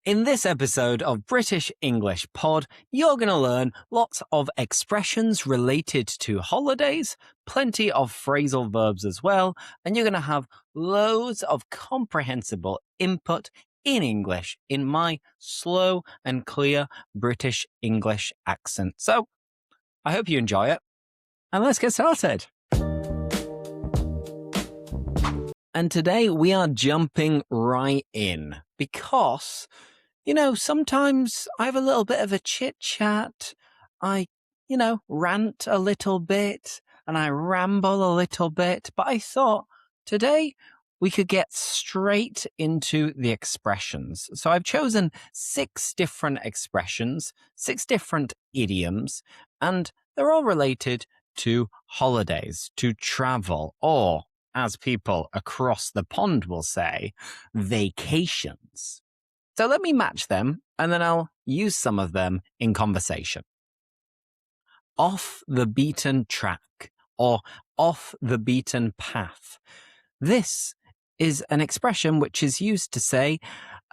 In this episode of British English Pod, you're going to learn lots of expressions related to holidays, plenty of phrasal verbs as well, and you're going to have loads of comprehensible input in English in my slow and clear British English accent. So, I hope you enjoy it, and let's get started. And today we are jumping right in because, sometimes I have a little bit of a chit chat. I, rant a little bit and I ramble a little bit. But I thought today we could get straight into the expressions. So I've chosen 6 different expressions, 6 different idioms, and they're all related to holidays, to travel, or as people across the pond will say, vacations. So let me match them, and then I'll use some of them in conversation. Off the beaten track, or off the beaten path. This is an expression which is used to say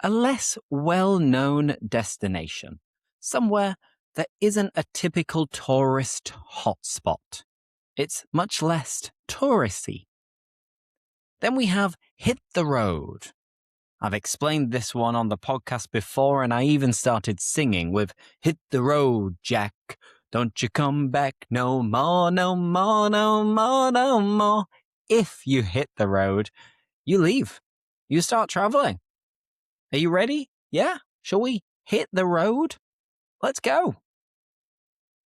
a less well-known destination, somewhere that isn't a typical tourist hotspot. It's much less touristy. Then we have hit the road. I've explained this one on the podcast before, and I even started singing with hit the road, Jack. Don't you come back no more, no more, no more, no more. If you hit the road, you leave. You start traveling. Are you ready? Yeah? Shall we hit the road? Let's go.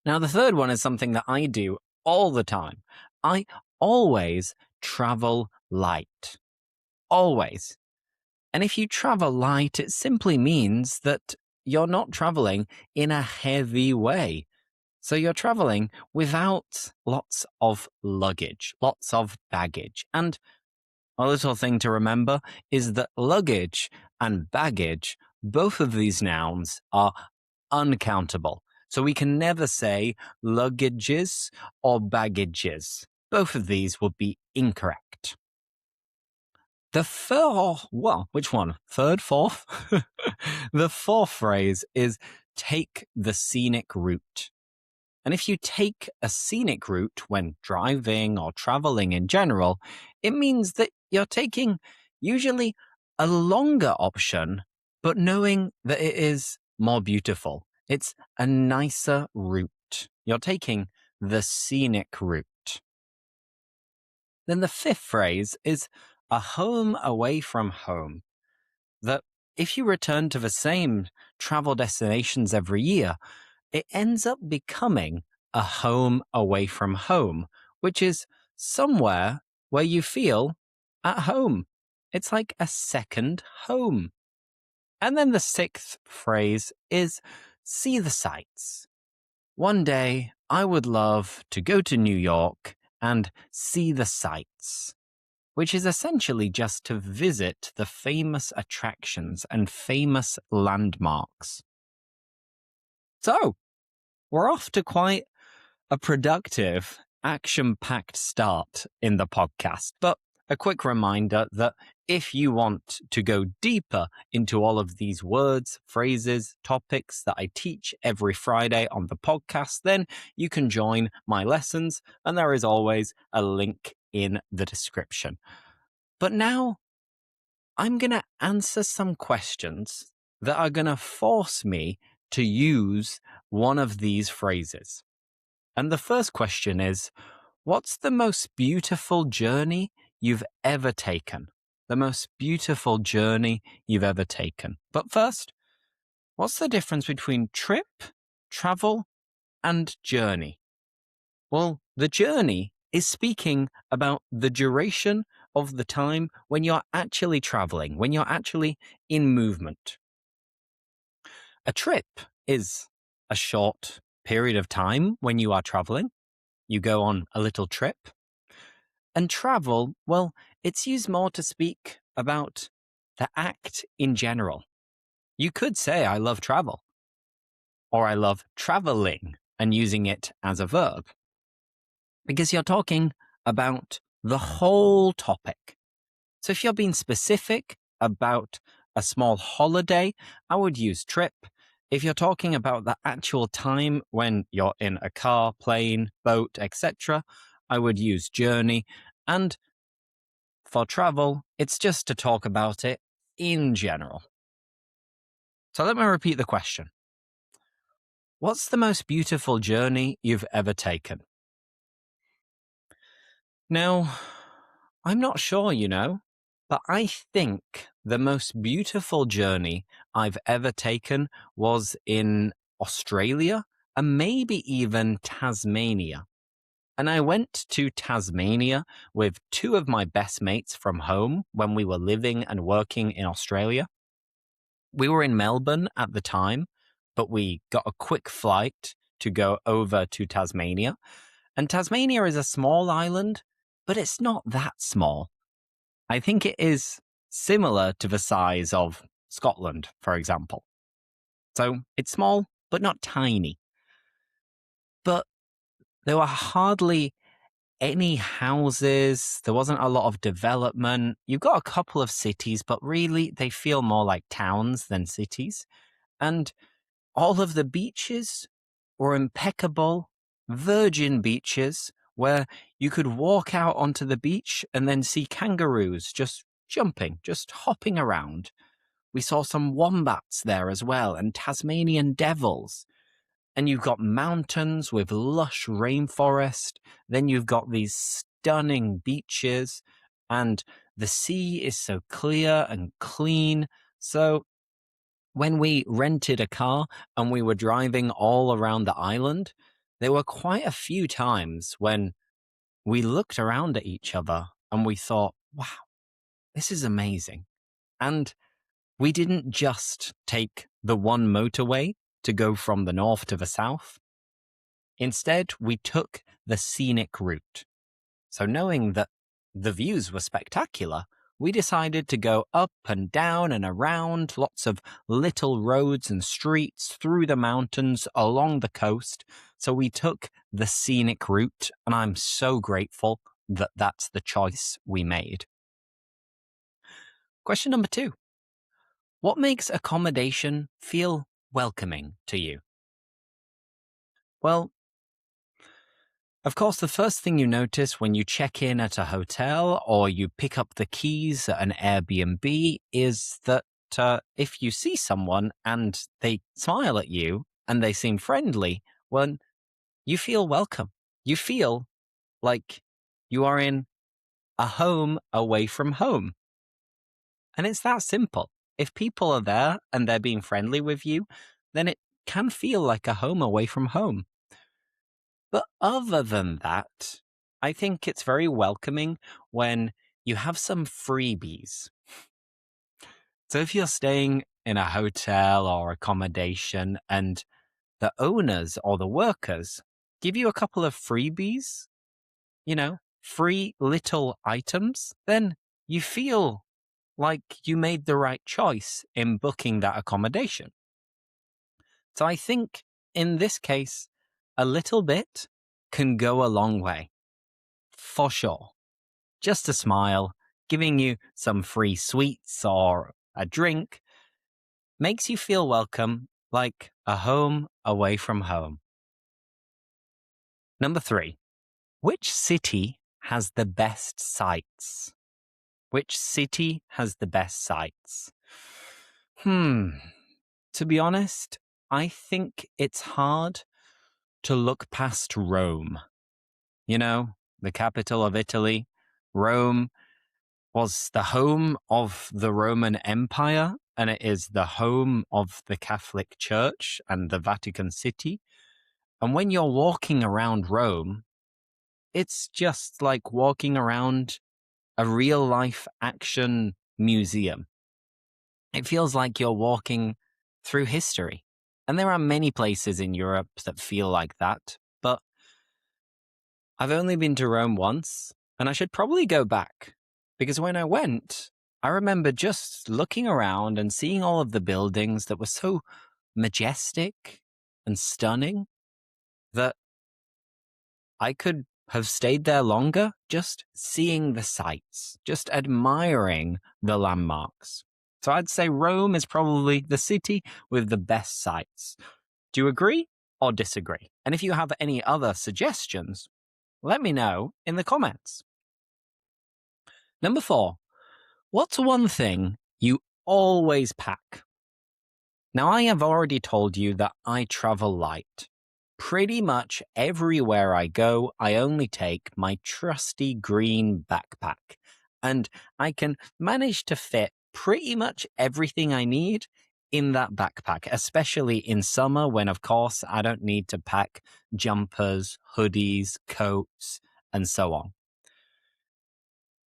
Now, the third one is something that I do all the time. I always travel light. Always. And if you travel light, it simply means that you're not traveling in a heavy way. So you're traveling without lots of luggage, lots of baggage. And a little thing to remember is that luggage and baggage, both of these nouns are uncountable. So we can never say luggages or baggages. Both of these would be incorrect. Which one? Third, fourth? The fourth phrase is take the scenic route. And if you take a scenic route when driving or traveling in general, it means that you're taking usually a longer option, but knowing that it is more beautiful. It's a nicer route. You're taking the scenic route. Then the fifth phrase is a home away from home. That if you return to the same travel destinations every year, it ends up becoming a home away from home, which is somewhere where you feel at home. It's like a second home. And then the sixth phrase is see the sights. One day I would love to go to New York and see the sights, which is essentially just to visit the famous attractions and famous landmarks. So, we're off to quite a productive, action-packed start in the podcast, but a quick reminder that if you want to go deeper into all of these words, phrases, topics that I teach every Friday on the podcast, then you can join my lessons, and there is always a link in the description. But now, I'm going to answer some questions that are going to force me to use one of these phrases. And the first question is, what's the most beautiful journey you've ever taken? The most beautiful journey you've ever taken. But first, what's the difference between trip, travel, and journey? Well, the journey is speaking about the duration of the time when you're actually traveling, when you're actually in movement. A trip is a short period of time when you are traveling. You go on a little trip. And travel, well, it's used more to speak about the act in general. You could say, I love travel, or I love traveling, and using it as a verb, because you're talking about the whole topic. So if you're being specific about a small holiday, I would use trip. If you're talking about the actual time when you're in a car, plane, boat, etc., I would use journey. And for travel, it's just to talk about it in general. So let me repeat the question. What's the most beautiful journey you've ever taken? Now, I'm not sure, but I think the most beautiful journey I've ever taken was in Australia and maybe even Tasmania. And I went to Tasmania with two of my best mates from home when we were living and working in Australia. We were in Melbourne at the time, but we got a quick flight to go over to Tasmania. And Tasmania is a small island, but it's not that small. I think it is similar to the size of Scotland, for example. So it's small, but not tiny. But there were hardly any houses. There wasn't a lot of development. You've got a couple of cities, but really they feel more like towns than cities. And all of the beaches were impeccable, virgin beaches where you could walk out onto the beach and then see kangaroos just jumping, just hopping around. We saw some wombats there as well and Tasmanian devils. And you've got mountains with lush rainforest. Then you've got these stunning beaches and the sea is so clear and clean. So when we rented a car and we were driving all around the island, there were quite a few times when we looked around at each other and we thought, wow, this is amazing. And we didn't just take the one motorway to go from the north to the south. Instead, we took the scenic route. So knowing that the views were spectacular, we decided to go up and down and around lots of little roads and streets through the mountains along the coast. So we took the scenic route, and I'm so grateful that that's the choice we made. Question number 2. What makes accommodation feel welcoming to you? Well, of course, the first thing you notice when you check in at a hotel or you pick up the keys at an Airbnb is that if you see someone and they smile at you and they seem friendly, well, you feel welcome. You feel like you are in a home away from home. And it's that simple. If people are there and they're being friendly with you, then it can feel like a home away from home. But other than that, I think it's very welcoming when you have some freebies. So if you're staying in a hotel or accommodation and the owners or the workers give you a couple of freebies, free little items, then you feel like you made the right choice in booking that accommodation. So I think in this case, a little bit can go a long way. For sure. Just a smile, giving you some free sweets or a drink makes you feel welcome, like a home away from home. Number 3. Which city has the best sights? Which city has the best sights? To be honest, I think it's hard to look past Rome. The capital of Italy, Rome, was the home of the Roman Empire, and it is the home of the Catholic Church and the Vatican City. And when you're walking around Rome, it's just like walking around a real life action museum. It feels like you're walking through history. And there are many places in Europe that feel like that, but I've only been to Rome once, and I should probably go back. Because when I went, I remember just looking around and seeing all of the buildings that were so majestic and stunning that I could have stayed there longer just seeing the sights, just admiring the landmarks. So I'd say Rome is probably the city with the best sights. Do you agree or disagree? And if you have any other suggestions, let me know in the comments. Number 4, what's one thing you always pack? Now, I have already told you that I travel light. Pretty much everywhere I go, I only take my trusty green backpack, and I can manage to fit pretty much everything I need in that backpack, especially in summer when, of course, I don't need to pack jumpers, hoodies, coats, and so on.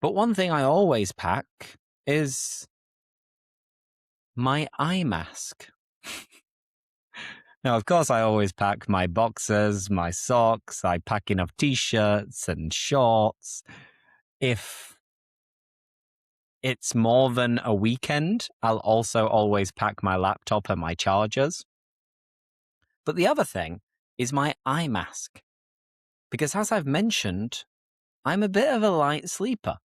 But one thing I always pack is my eye mask. Now, of course, I always pack my boxers, my socks, I pack enough t-shirts and shorts. If it's more than a weekend, I'll also always pack my laptop and my chargers. But the other thing is my eye mask. Because as I've mentioned, I'm a bit of a light sleeper.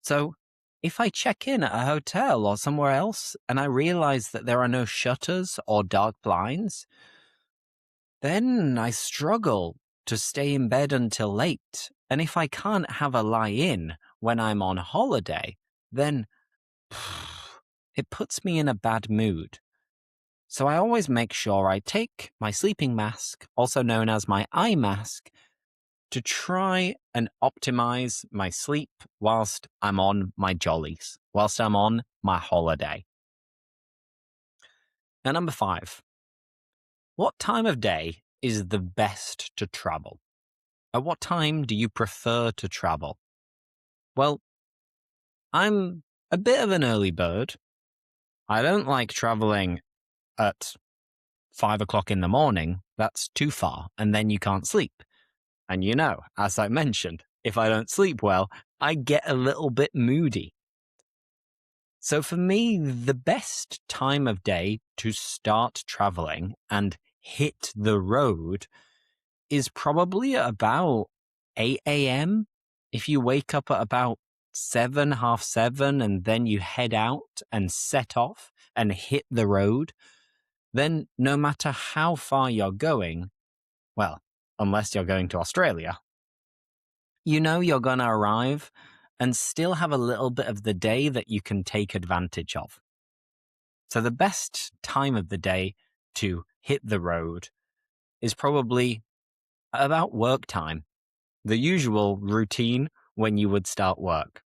So if I check in at a hotel or somewhere else and I realize that there are no shutters or dark blinds, then I struggle to stay in bed until late. And if I can't have a lie-in when I'm on holiday, then it puts me in a bad mood. So I always make sure I take my sleeping mask, also known as my eye mask, to try and optimize my sleep whilst I'm on my jollies, whilst I'm on my holiday. Now, number 5. What time of day is the best to travel? At what time do you prefer to travel? Well, I'm a bit of an early bird. I don't like traveling at 5 o'clock in the morning. That's too far, and then you can't sleep. And you know, as I mentioned, if I don't sleep well, I get a little bit moody. So for me, the best time of day to start traveling and hit the road is probably about 8 a.m. If you wake up at about 7, half 7, and then you head out and set off and hit the road, then no matter how far you're going, well, unless you're going to Australia, you know you're going to arrive and still have a little bit of the day that you can take advantage of. So the best time of the day to hit the road is probably about work time, the usual routine when you would start work.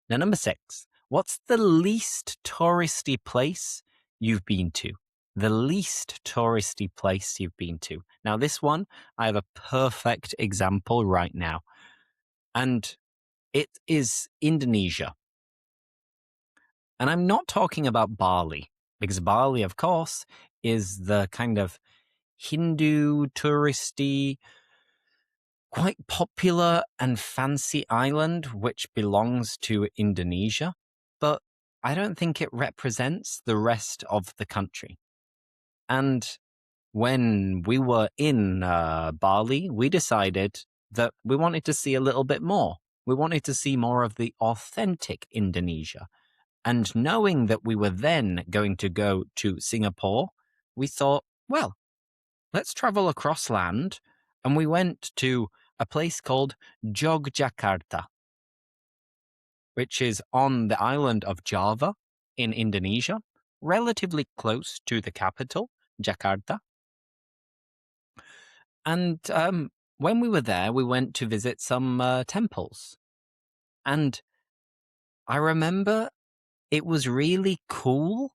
Now, number 6, what's the least touristy place you've been to? The least touristy place you've been to. Now, this one, I have a perfect example right now. And it is Indonesia. And I'm not talking about Bali, because Bali, of course, is the kind of Hindu, touristy, quite popular and fancy island which belongs to Indonesia. But I don't think it represents the rest of the country. And when we were in Bali, we decided that we wanted to see a little bit more. We wanted to see more of the authentic Indonesia. And knowing that we were then going to go to Singapore, we thought, well, let's travel across land. And we went to a place called Yogyakarta, which is on the island of Java in Indonesia, relatively close to the capital, Jakarta. And when we were there, we went to visit some temples. And I remember it was really cool,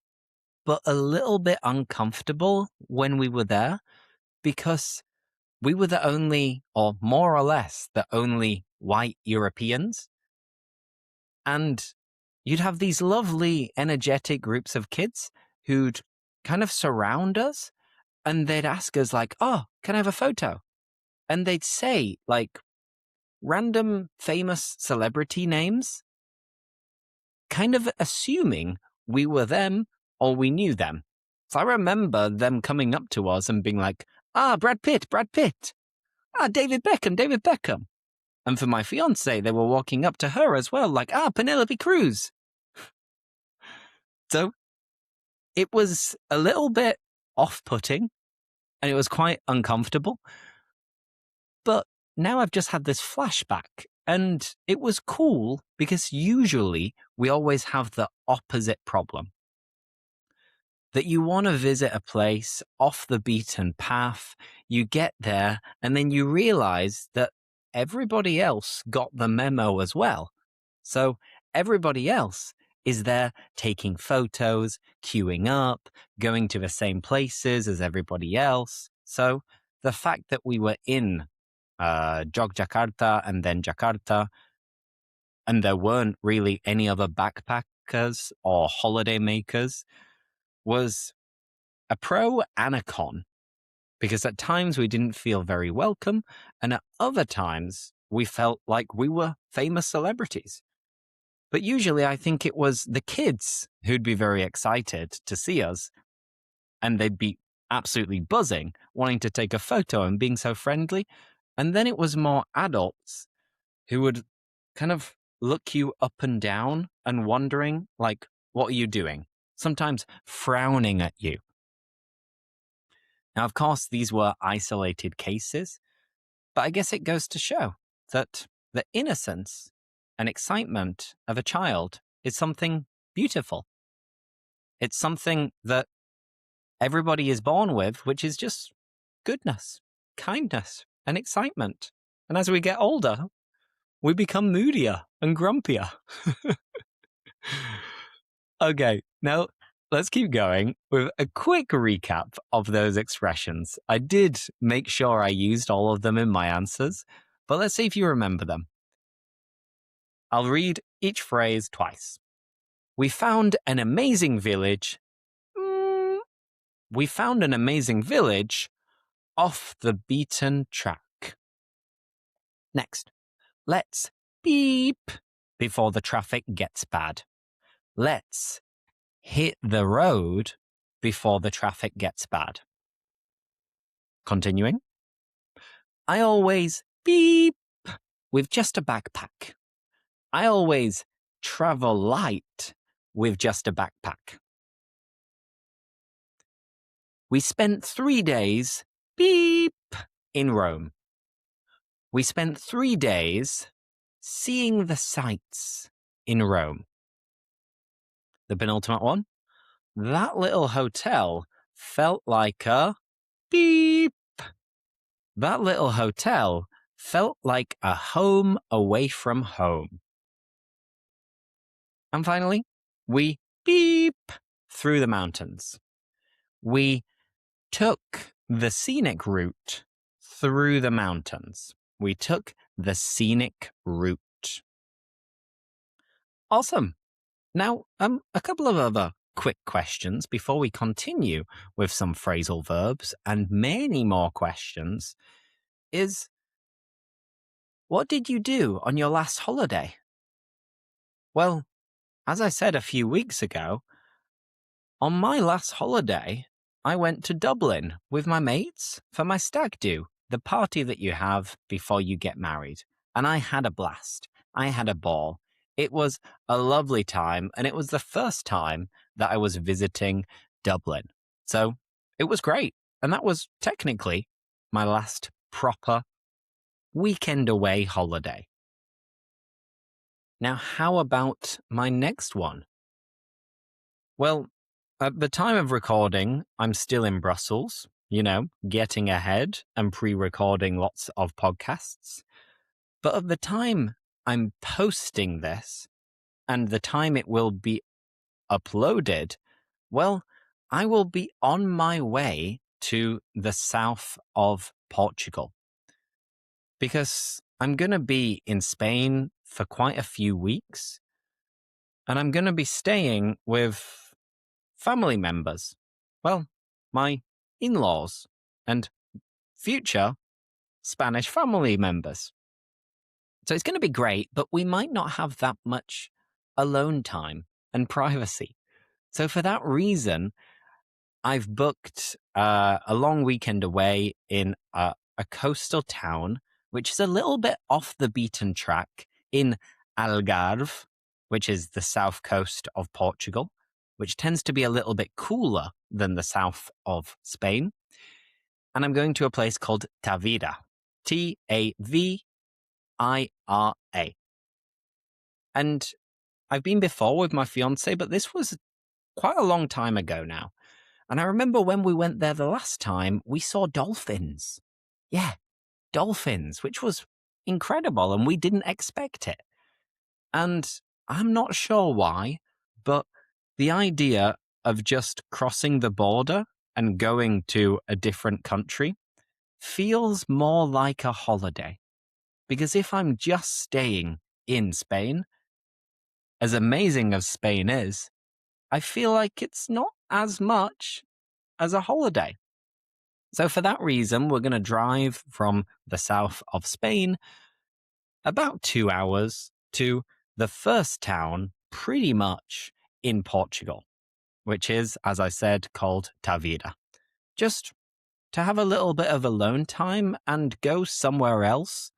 but a little bit uncomfortable when we were there because we were the only, or more or less, the only white Europeans. And you'd have these lovely, energetic groups of kids who'd kind of surround us and they'd ask us like, oh, can I have a photo? And they'd say like random famous celebrity names, kind of assuming we were them or we knew them. So I remember them coming up to us and being like, Brad Pitt. David Beckham. And for my fiance, they were walking up to her as well, like, Penelope Cruz. So it was a little bit off-putting and it was quite uncomfortable. But now I've just had this flashback and it was cool because usually we always have the opposite problem. That you want to visit a place off the beaten path, you get there, and then you realize that everybody else got the memo as well. So everybody else is there taking photos, queuing up, going to the same places as everybody else. So the fact that we were in Jogjakarta and then Jakarta, and there weren't really any other backpackers or holiday makers, was a pro and a con, because at times we didn't feel very welcome, and at other times we felt like we were famous celebrities. But usually I think it was the kids who'd be very excited to see us, and they'd be absolutely buzzing, wanting to take a photo and being so friendly. And then it was more adults who would kind of look you up and down and wondering, like, what are you doing? Sometimes frowning at you. Now, of course, these were isolated cases, but I guess it goes to show that the innocence and excitement of a child is something beautiful. It's something that everybody is born with, which is just goodness, kindness, and excitement. And as we get older, we become moodier and grumpier. Okay, now let's keep going with a quick recap of those expressions. I did make sure I used all of them in my answers, but let's see if you remember them. I'll read each phrase twice. We found an amazing village. We found an amazing village off the beaten track. Next, let's beep before the traffic gets bad. Let's hit the road before the traffic gets bad. Continuing. I always beep with just a backpack. I always travel light with just a backpack. We spent 3 days, beep, in Rome. We spent 3 days seeing the sights in Rome. The penultimate one. That little hotel felt like a beep. That little hotel felt like a home away from home. And finally, we beep through the mountains. We took the scenic route through the mountains. We took the scenic route. Awesome. Now, a couple of other quick questions before we continue with some phrasal verbs and many more questions is, what did you do on your last holiday? Well, as I said a few weeks ago, on my last holiday, I went to Dublin with my mates for my stag do, the party that you have before you get married. And I had a blast. I had a ball. It was a lovely time, and it was the first time that I was visiting Dublin. So it was great. And that was technically my last proper weekend away holiday. Now, how about my next one? Well, at the time of recording, I'm still in Brussels, getting ahead and pre-recording lots of podcasts. But at the time I'm posting this and the time it will be uploaded, well, I will be on my way to the south of Portugal, because I'm going to be in Spain for quite a few weeks, and I'm going to be staying with family members. Well, my in-laws and future Spanish family members. So it's going to be great, but we might not have that much alone time and privacy. So for that reason, I've booked a long weekend away in a coastal town, which is a little bit off the beaten track, in Algarve, which is the south coast of Portugal. which tends to be a little bit cooler than the south of Spain. And I'm going to a place called Tavira. Tavira. And I've been before with my fiance, but this was quite a long time ago now. And I remember when we went there the last time, we saw dolphins. Yeah, dolphins, which was incredible, and we didn't expect it. And I'm not sure why, but the idea of just crossing the border and going to a different country feels more like a holiday. Because if I'm just staying in Spain, as amazing as Spain is, I feel like it's not as much as a holiday. So for that reason, we're going to drive from the south of Spain about 2 hours to the first town pretty much in Portugal, which is, as I said, called Tavira. Just to have a little bit of alone time and go somewhere else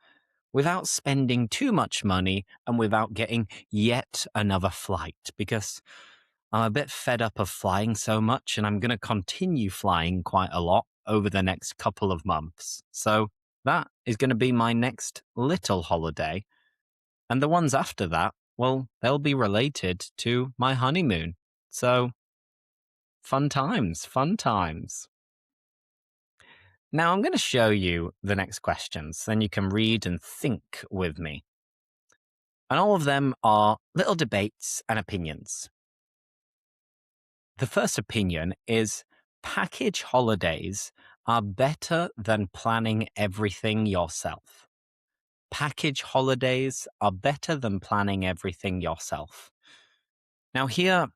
without spending too much money and without getting yet another flight, because I'm a bit fed up of flying so much and I'm going to continue flying quite a lot over the next couple of months. So that is going to be my next little holiday. And the ones after that, well, they'll be related to my honeymoon. So fun times, fun times. Now I'm going to show you the next questions, then you can read and think with me. And all of them are little debates and opinions. The first opinion is package holidays are better than planning everything yourself. Package holidays are better than planning everything yourself. Now here,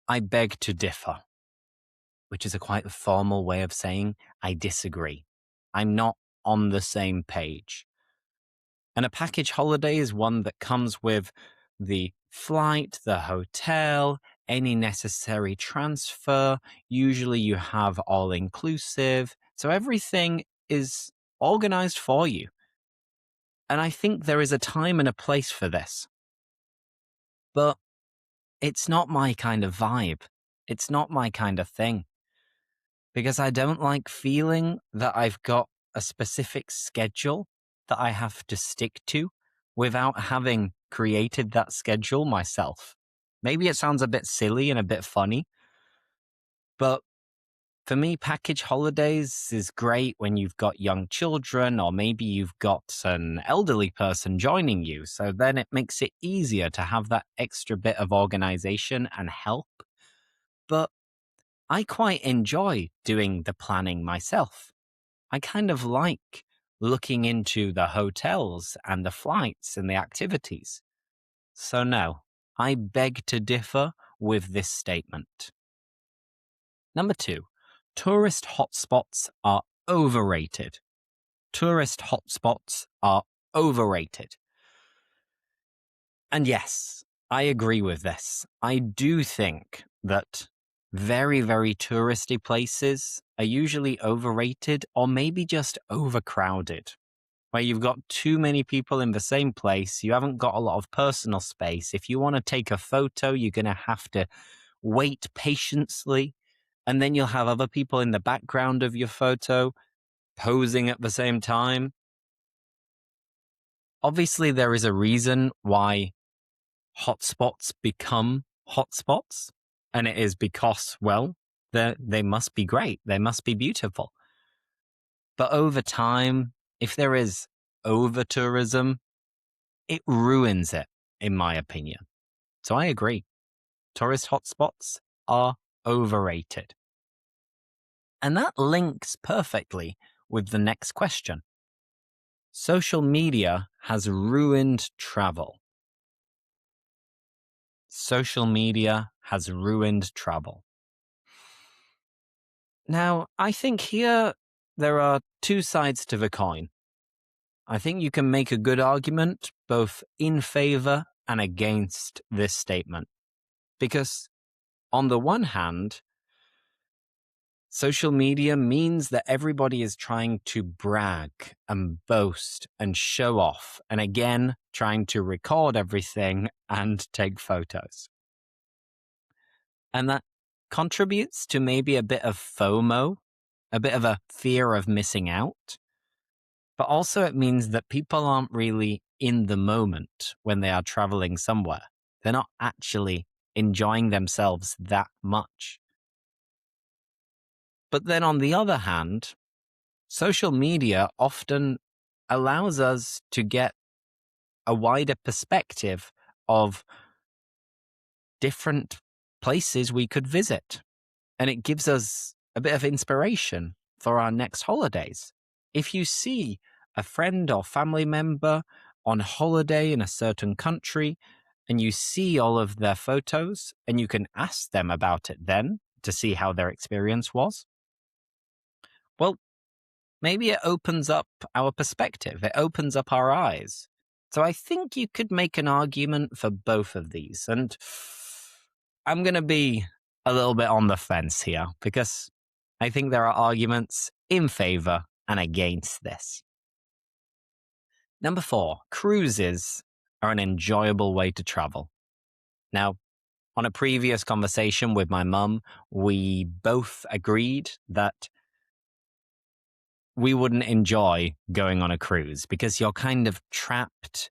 I beg to differ, which is a quite formal way of saying I disagree. I'm not on the same page. And a package holiday is one that comes with the flight, the hotel, any necessary transfer. Usually you have all inclusive. So everything is organized for you. And I think there is a time and a place for this. But it's not my kind of vibe. It's not my kind of thing. Because I don't like feeling that I've got a specific schedule that I have to stick to without having created that schedule myself. Maybe it sounds a bit silly and a bit funny, but for me, package holidays is great when you've got young children or maybe you've got an elderly person joining you. So then it makes it easier to have that extra bit of organization and help. But I quite enjoy doing the planning myself. I kind of like looking into the hotels and the flights and the activities. So no, I beg to differ with this statement. Number 2, tourist hotspots are overrated. Tourist hotspots are overrated. And yes, I agree with this. I do think that very, very touristy places are usually overrated or maybe just overcrowded, where you've got too many people in the same place. You haven't got a lot of personal space. If you want to take a photo, you're going to have to wait patiently. And then you'll have other people in the background of your photo posing at the same time. Obviously, there is a reason why hotspots become hotspots. And it is because, well, they must be great. They must be beautiful. But over time, if there is over tourism, it ruins it, in my opinion. So I agree. Tourist hotspots are overrated. And that links perfectly with the next question. Social media has ruined travel. Social media has ruined travel. Now, I think here there are two sides to the coin. I think you can make a good argument both in favor and against this statement. Because on the one hand, social media means that everybody is trying to brag and boast and show off, and again, trying to record everything and take photos. And that contributes to maybe a bit of FOMO, a bit of a fear of missing out. But also it means that people aren't really in the moment when they are traveling somewhere. They're not actually enjoying themselves that much. But then on the other hand, social media often allows us to get a wider perspective of different places we could visit. And it gives us a bit of inspiration for our next holidays. If you see a friend or family member on holiday in a certain country and you see all of their photos and you can ask them about it then to see how their experience was, well, maybe it opens up our perspective. It opens up our eyes. So I think you could make an argument for both of these. And I'm going to be a little bit on the fence here because I think there are arguments in favor and against this. Number 4, cruises are an enjoyable way to travel. Now, on a previous conversation with my mum, we both agreed that we wouldn't enjoy going on a cruise because you're kind of trapped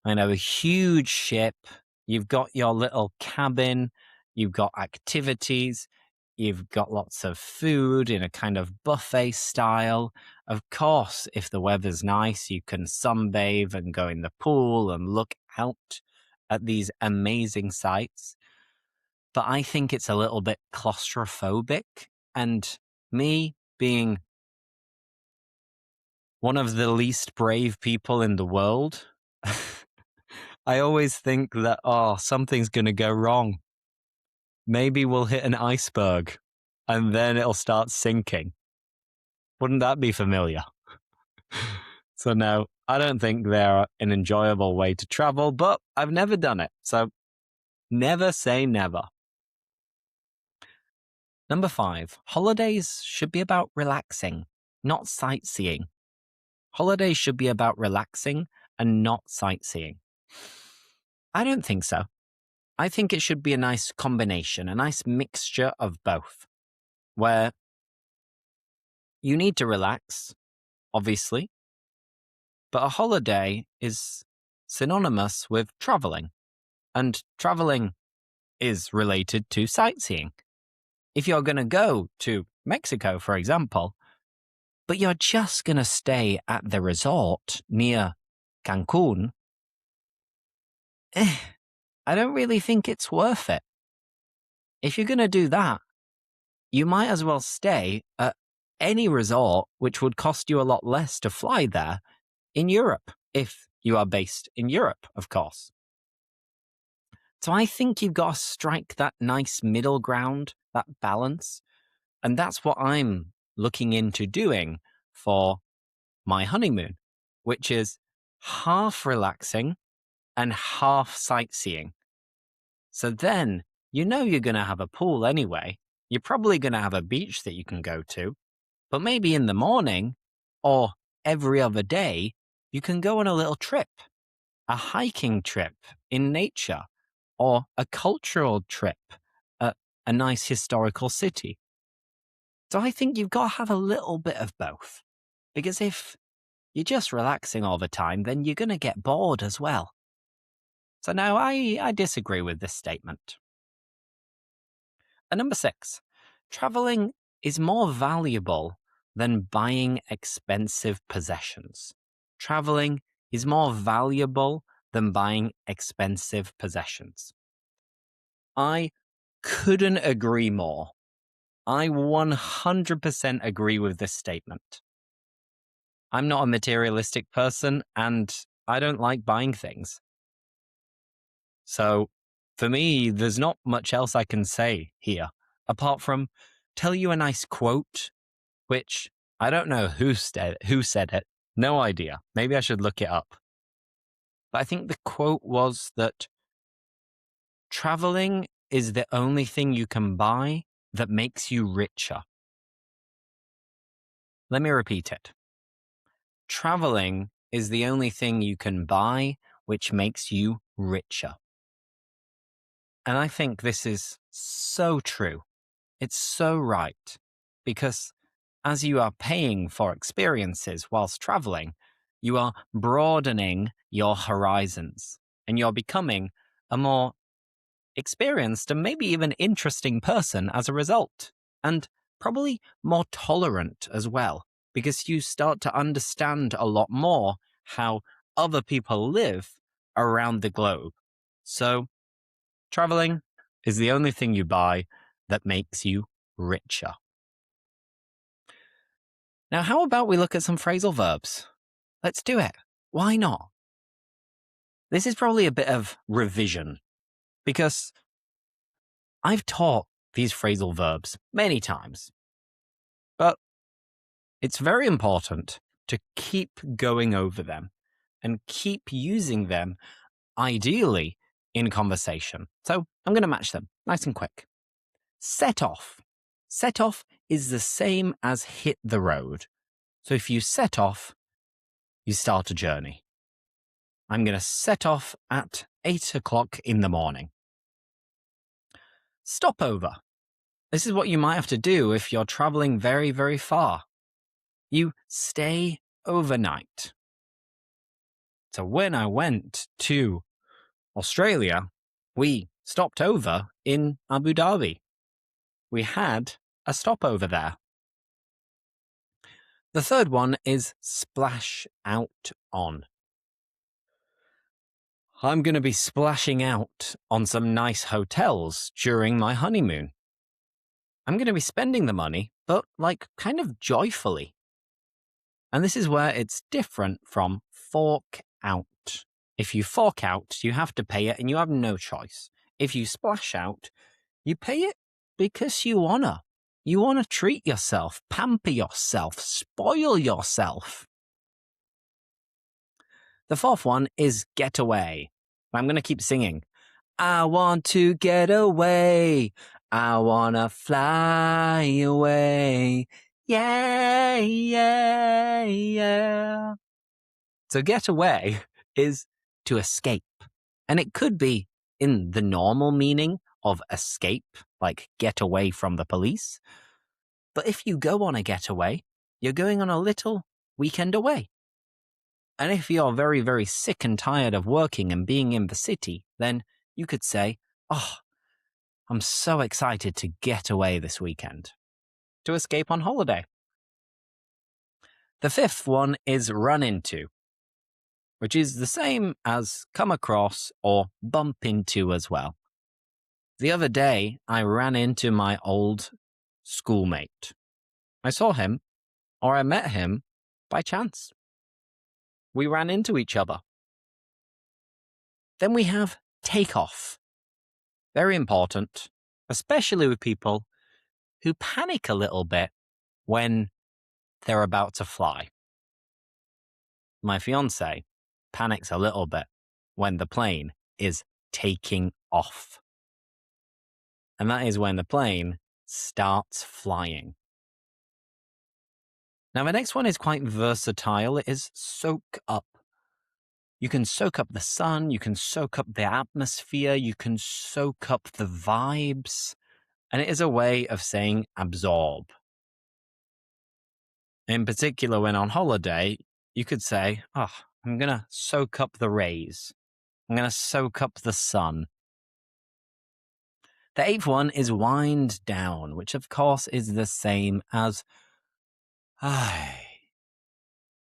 in a huge ship. You've got your little cabin, you've got activities, you've got lots of food in a kind of buffet style. Of course, if the weather's nice, you can sunbathe and go in the pool and look out at these amazing sights. But I think it's a little bit claustrophobic, and me being one of the least brave people in the world, I always think that, something's going to go wrong. Maybe we'll hit an iceberg and then it'll start sinking. Wouldn't that be familiar? So no, I don't think they're an enjoyable way to travel, but I've never done it. So never say never. Number 5, holidays should be about relaxing, not sightseeing. Holidays should be about relaxing and not sightseeing. I don't think so. I think it should be a nice combination, a nice mixture of both, where you need to relax, obviously, but a holiday is synonymous with traveling, and traveling is related to sightseeing. If you're going to go to Mexico, for example, but you're just going to stay at the resort near Cancun, I don't really think it's worth it. If you're going to do that, you might as well stay at any resort which would cost you a lot less to fly there in Europe, if you are based in Europe, of course. So I think you've got to strike that nice middle ground, that balance. And that's what I'm looking into doing for my honeymoon, which is half relaxing and half sightseeing. So then you're going to have a pool anyway. You're probably going to have a beach that you can go to, but maybe in the morning or every other day, you can go on a little trip, a hiking trip in nature, or a cultural trip at a nice historical city. So I think you've got to have a little bit of both, because if you're just relaxing all the time, then you're going to get bored as well. So no, I disagree with this statement. And number 6, traveling is more valuable than buying expensive possessions. Traveling is more valuable than buying expensive possessions. I couldn't agree more. I 100% agree with this statement. I'm not a materialistic person and I don't like buying things. So for me, there's not much else I can say here, apart from tell you a nice quote, which I don't know who said it. No idea. Maybe I should look it up. But I think the quote was that traveling is the only thing you can buy that makes you richer. Let me repeat it. Traveling is the only thing you can buy which makes you richer. And I think this is so true. It's so right. Because as you are paying for experiences whilst traveling, you are broadening your horizons and you're becoming a more experienced and maybe even interesting person as a result. And probably more tolerant as well, because you start to understand a lot more how other people live around the globe. So, traveling is the only thing you buy that makes you richer. Now, how about we look at some phrasal verbs? Let's do it. Why not? This is probably a bit of revision because I've taught these phrasal verbs many times, but it's very important to keep going over them and keep using them, ideally, in conversation. So I'm going to match them nice and quick. Set off. Set off is the same as hit the road. So if you set off, you start a journey. I'm going to set off at 8 o'clock in the morning. Stopover. This is what you might have to do if you're traveling very, very far. You stay overnight. So when I went to Australia, we stopped over in Abu Dhabi. We had a stopover there. The third one is splash out on. I'm going to be splashing out on some nice hotels during my honeymoon. I'm going to be spending the money, but kind of joyfully. And this is where it's different from fork out. If you fork out, you have to pay it and you have no choice. If you splash out, you pay it because you wanna. You wanna treat yourself, pamper yourself, spoil yourself. The fourth one is get away. I'm going to keep singing. I want to get away. I want to fly away. Yeah, yeah, yeah. So get away is to escape. And it could be in the normal meaning of escape, like get away from the police. But if you go on a getaway, you're going on a little weekend away. And if you're very, very sick and tired of working and being in the city, then you could say, oh, I'm so excited to get away this weekend, to escape on holiday. The fifth one is run into, which is the same as come across or bump into as well. The other day, I ran into my old schoolmate. I saw him, or I met him, by chance. We ran into each other. Then we have take off. Very important, especially with people who panic a little bit when they're about to fly. My fiance panics a little bit when the plane is taking off. And that is when the plane starts flying. Now, the next one is quite versatile. It is soak up. You can soak up the sun, you can soak up the atmosphere, you can soak up the vibes, and it is a way of saying absorb. In particular, when on holiday, you could say, I'm going to soak up the rays. I'm going to soak up the sun. The eighth one is wind down, which of course is the same as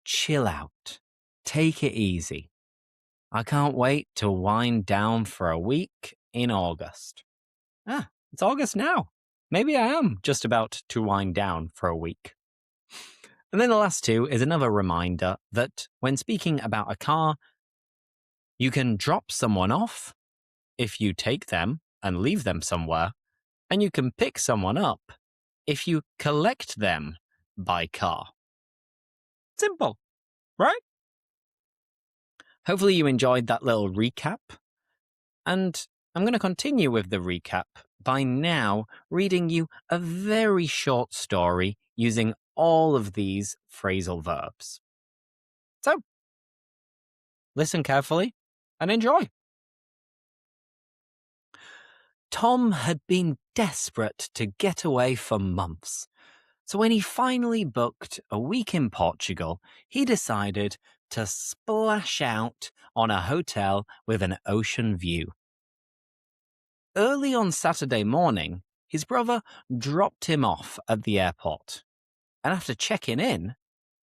chill out. Take it easy. I can't wait to wind down for a week in August. It's August now. Maybe I am just about to wind down for a week. And then the last two is another reminder that when speaking about a car, you can drop someone off if you take them and leave them somewhere, and you can pick someone up if you collect them by car. Simple, right? Hopefully you enjoyed that little recap. And I'm going to continue with the recap by now reading you a very short story using all of these phrasal verbs. So, listen carefully and enjoy. Tom had been desperate to get away for months. So when he finally booked a week in Portugal, he decided to splash out on a hotel with an ocean view. Early on Saturday morning, his brother dropped him off at the airport. And after checking in,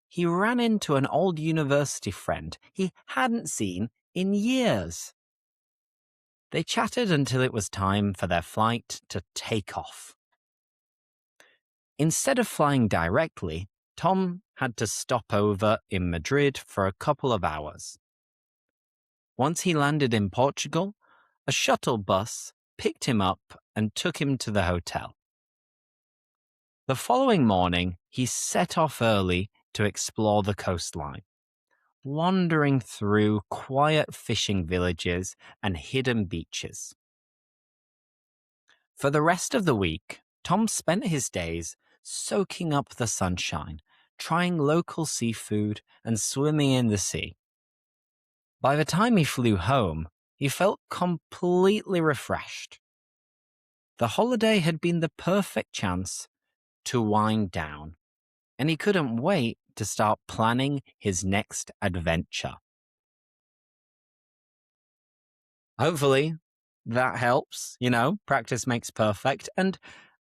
he ran into an old university friend he hadn't seen in years. They chatted until it was time for their flight to take off. Instead of flying directly, Tom had to stop over in Madrid for a couple of hours. Once he landed in Portugal, a shuttle bus picked him up and took him to the hotel. The following morning, he set off early to explore the coastline, wandering through quiet fishing villages and hidden beaches. For the rest of the week, Tom spent his days soaking up the sunshine, trying local seafood, and swimming in the sea. By the time he flew home, he felt completely refreshed. The holiday had been the perfect chance to wind down, and he couldn't wait to start planning his next adventure. Hopefully, that helps. Practice makes perfect. And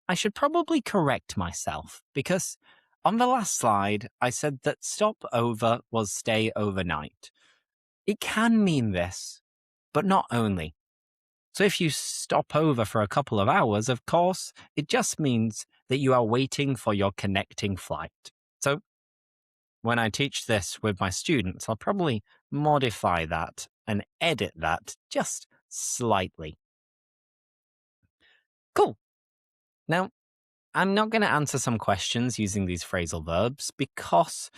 I should probably correct myself because on the last slide, I said that stop over was stay overnight. It can mean this, but not only. So if you stop over for a couple of hours, of course, it just means that you are waiting for your connecting flight. So when I teach this with my students, I'll probably modify that and edit that just slightly. Cool. Now, I'm not going to answer some questions using these phrasal verbs because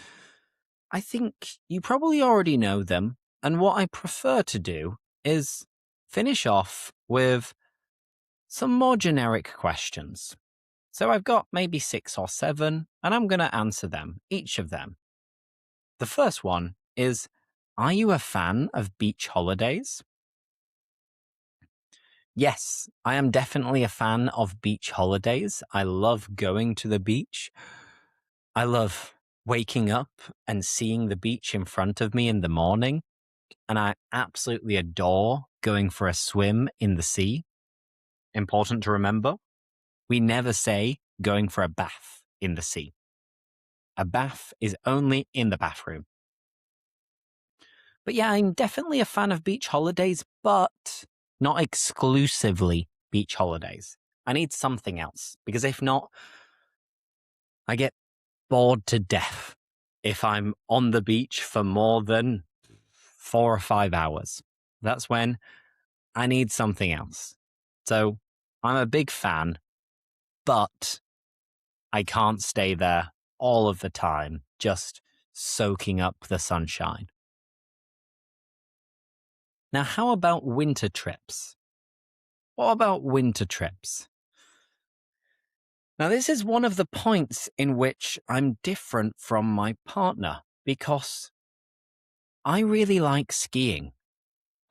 I think you probably already know them. And what I prefer to do is finish off with some more generic questions. So I've got maybe 6 or 7, and I'm going to answer them, each of them. The first one is, are you a fan of beach holidays? Yes, I am definitely a fan of beach holidays. I love going to the beach. I love waking up and seeing the beach in front of me in the morning. And I absolutely adore going for a swim in the sea. Important to remember, we never say going for a bath in the sea. A bath is only in the bathroom. But yeah, I'm definitely a fan of beach holidays, but not exclusively beach holidays. I need something else because if not, I get bored to death if I'm on the beach for more than 4 or 5 hours. That's when I need something else. So I'm a big fan, but I can't stay there all of the time, just soaking up the sunshine. Now, how about winter trips? What about winter trips? Now, this is one of the points in which I'm different from my partner because I really like skiing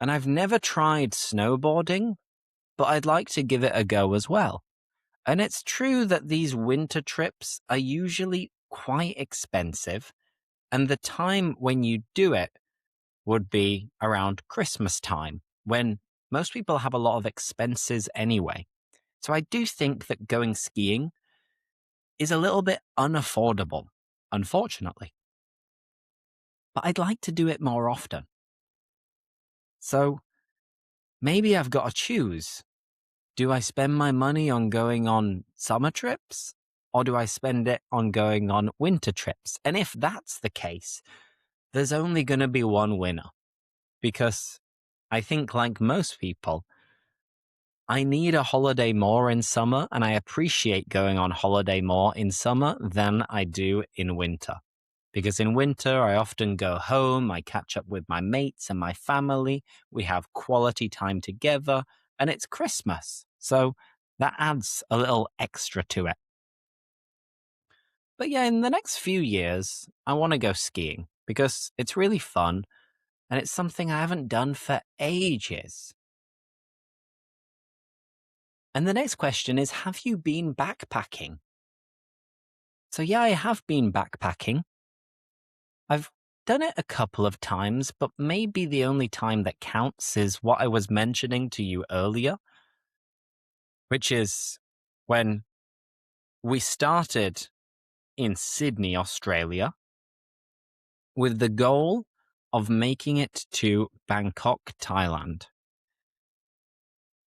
and I've never tried snowboarding, but I'd like to give it a go as well. And it's true that these winter trips are usually quite expensive, and the time when you do it would be around Christmas time, when most people have a lot of expenses anyway. So I do think that going skiing is a little bit unaffordable, unfortunately. But I'd like to do it more often. So maybe I've got to choose. Do I spend my money on going on summer trips? Or do I spend it on going on winter trips? And if that's the case, there's only going to be one winner. Because I think, like most people, I need a holiday more in summer, and I appreciate going on holiday more in summer than I do in winter. Because in winter, I often go home, I catch up with my mates and my family, we have quality time together, and it's Christmas. So that adds a little extra to it. But yeah, in the next few years, I want to go skiing because it's really fun and it's something I haven't done for ages. And the next question is, have you been backpacking? So yeah, I have been backpacking. I've done it a couple of times, but maybe the only time that counts is what I was mentioning to you earlier, which is when we started in Sydney, Australia, with the goal of making it to Bangkok, Thailand.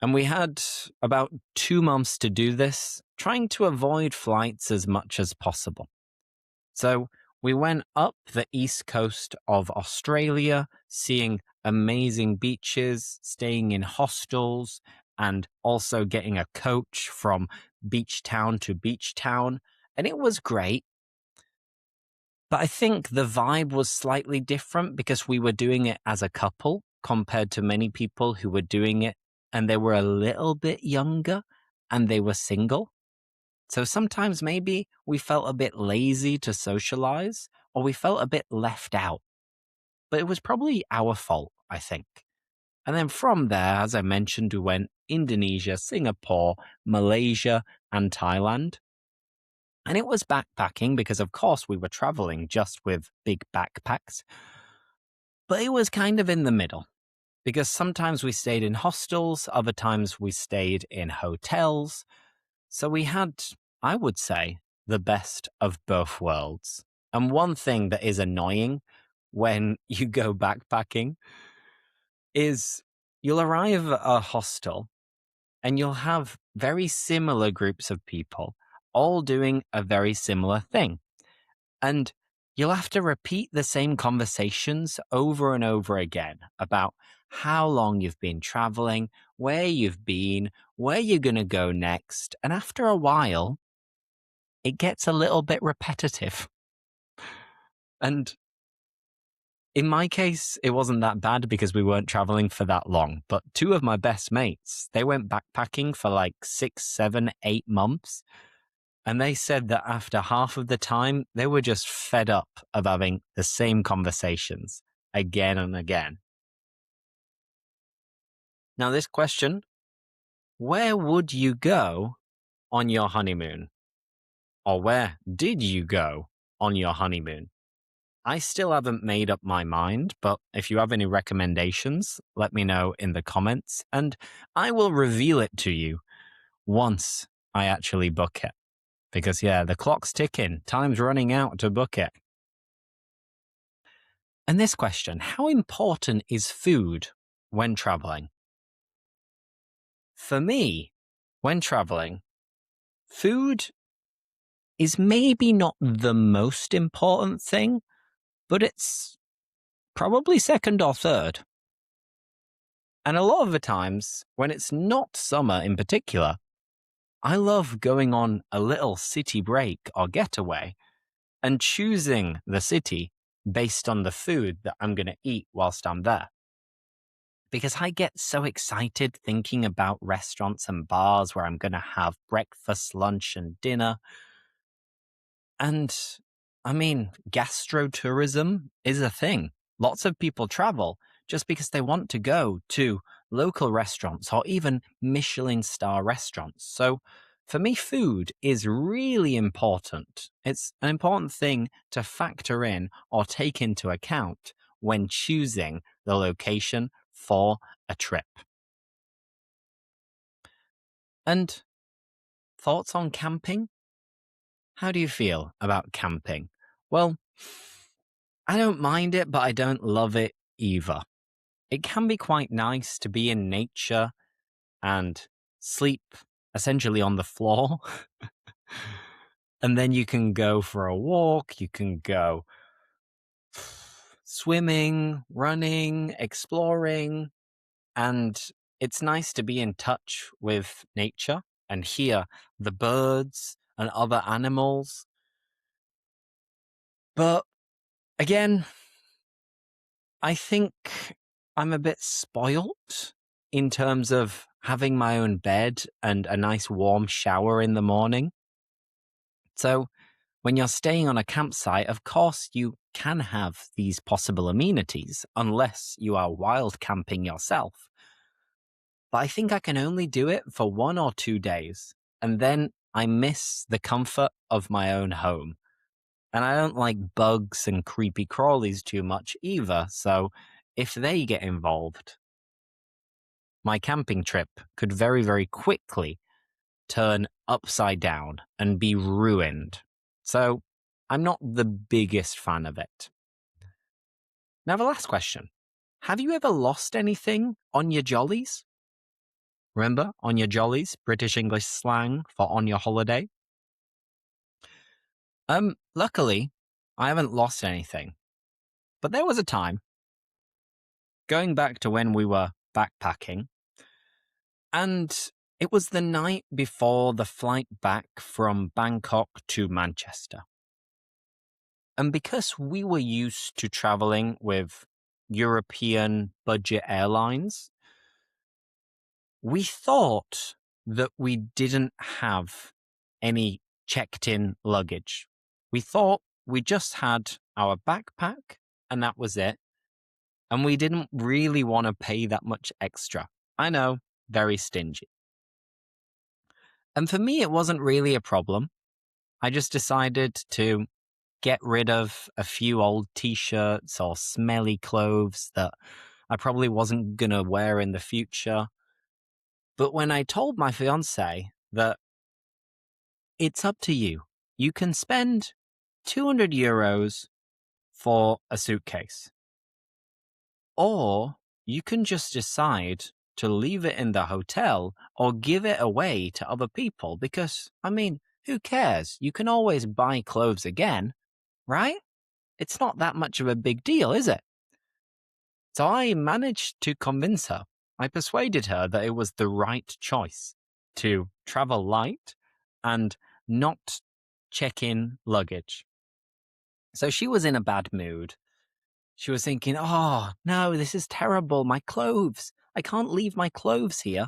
And we had about 2 months to do this, trying to avoid flights as much as possible. So we went up the east coast of Australia, seeing amazing beaches, staying in hostels, and also getting a coach from beach town to beach town. And it was great. But I think the vibe was slightly different because we were doing it as a couple compared to many people who were doing it and they were a little bit younger and they were single. So sometimes maybe we felt a bit lazy to socialize or we felt a bit left out. But it was probably our fault, I think. And then from there, as I mentioned, we went Indonesia, Singapore, Malaysia, and Thailand. And it was backpacking because, of course, we were traveling just with big backpacks. But it was kind of in the middle because sometimes we stayed in hostels, other times we stayed in hotels. So we had, I would say, the best of both worlds. And one thing that is annoying when you go backpacking is you'll arrive at a hostel and you'll have very similar groups of people all doing a very similar thing. And you'll have to repeat the same conversations over and over again about how long you've been traveling, where you've been, where you're going to go next. And after a while, it gets a little bit repetitive. And in my case, it wasn't that bad because we weren't traveling for that long. But two of my best mates, they went backpacking for like 6, 7, 8 months. And they said that after half of the time, they were just fed up of having the same conversations again and again. Now, this question, where would you go on your honeymoon? Or where did you go on your honeymoon? I still haven't made up my mind, but if you have any recommendations, let me know in the comments and I will reveal it to you once I actually book it. Because, yeah, the clock's ticking. Time's running out to book it. And this question, how important is food when traveling? For me, when traveling, food is maybe not the most important thing, but it's probably second or third. And a lot of the times, when it's not summer in particular, I love going on a little city break or getaway and choosing the city based on the food that I'm going to eat whilst I'm there. Because I get so excited thinking about restaurants and bars where I'm going to have breakfast, lunch, and dinner. And I mean, gastrotourism is a thing. Lots of people travel just because they want to go to local restaurants or even Michelin star restaurants. So for me, food is really important. It's an important thing to factor in or take into account when choosing the location for a trip. And thoughts on camping? How do you feel about camping? Well, I don't mind it, but I don't love it either. It can be quite nice to be in nature and sleep essentially on the floor. And then you can go for a walk, you can go swimming, running, exploring. And it's nice to be in touch with nature and hear the birds and other animals. But again, I think I'm a bit spoilt in terms of having my own bed and a nice warm shower in the morning. So when you're staying on a campsite, of course, you can have these possible amenities unless you are wild camping yourself. but I think I can only do it for 1 or 2 days. And then I miss the comfort of my own home. And I don't like bugs and creepy crawlies too much either. So if they get involved, my camping trip could very, very quickly turn upside down and be ruined. So I'm not the biggest fan of it. Now, the last question. Have you ever lost anything on your jollies? Remember, on your jollies, British English slang for on your holiday? Luckily, I haven't lost anything. But there was a time, going back to when we were backpacking, and it was the night before the flight back from Bangkok to Manchester. And because we were used to traveling with European budget airlines, we thought that we didn't have any checked in luggage. We thought we just had our backpack and that was it. And we didn't really want to pay that much extra. I know, very stingy. And for me, it wasn't really a problem. I just decided to get rid of a few old t-shirts or smelly clothes that I probably wasn't going to wear in the future. But when I told my fiance that it's up to you, you can spend 200 euros for a suitcase, or you can just decide to leave it in the hotel or give it away to other people because, I mean, who cares? You can always buy clothes again, right? It's not that much of a big deal, is it? So I managed to convince her. I persuaded her that it was the right choice to travel light and not check in luggage. So she was in a bad mood. She was thinking, oh, no, this is terrible. My clothes. I can't leave my clothes here.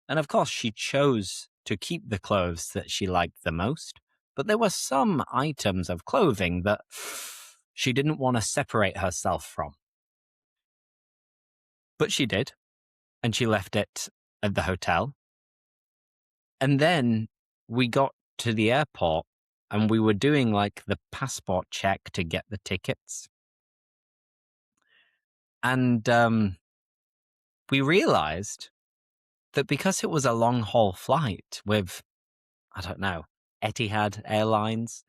And of course, she chose to keep the clothes that she liked the most. But there were some items of clothing that she didn't want to separate herself from. But she did. And she left it at the hotel. And then we got to the airport and we were doing like the passport check to get the tickets. And we realized that because it was a long haul flight with, I don't know, Etihad Airlines,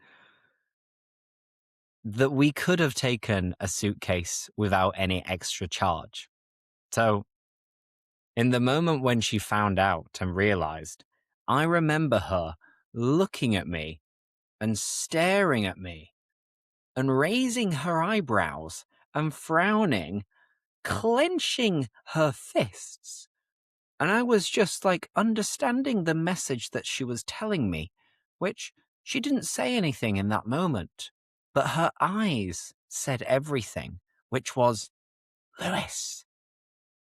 that we could have taken a suitcase without any extra charge. So in the moment when she found out and realized, I remember her looking at me and staring at me and raising her eyebrows and frowning, clenching her fists. And I was just like understanding the message that she was telling me, which she didn't say anything in that moment, but her eyes said everything, which was, Lewis,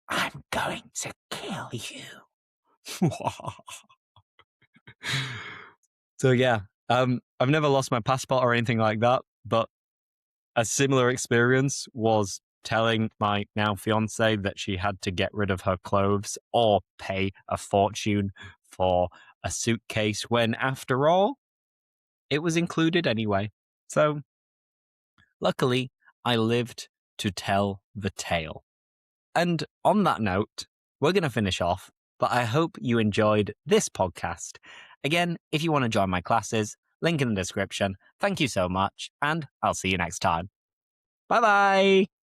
I'm going to kill you. So yeah, I've never lost my passport or anything like that, but a similar experience was telling my now fiance that she had to get rid of her clothes or pay a fortune for a suitcase when, after all, it was included anyway. So luckily, I lived to tell the tale. And on that note, we're going to finish off, but I hope you enjoyed this podcast. Again, if you want to join my classes, link in the description. Thank you so much, and I'll see you next time. Bye-bye.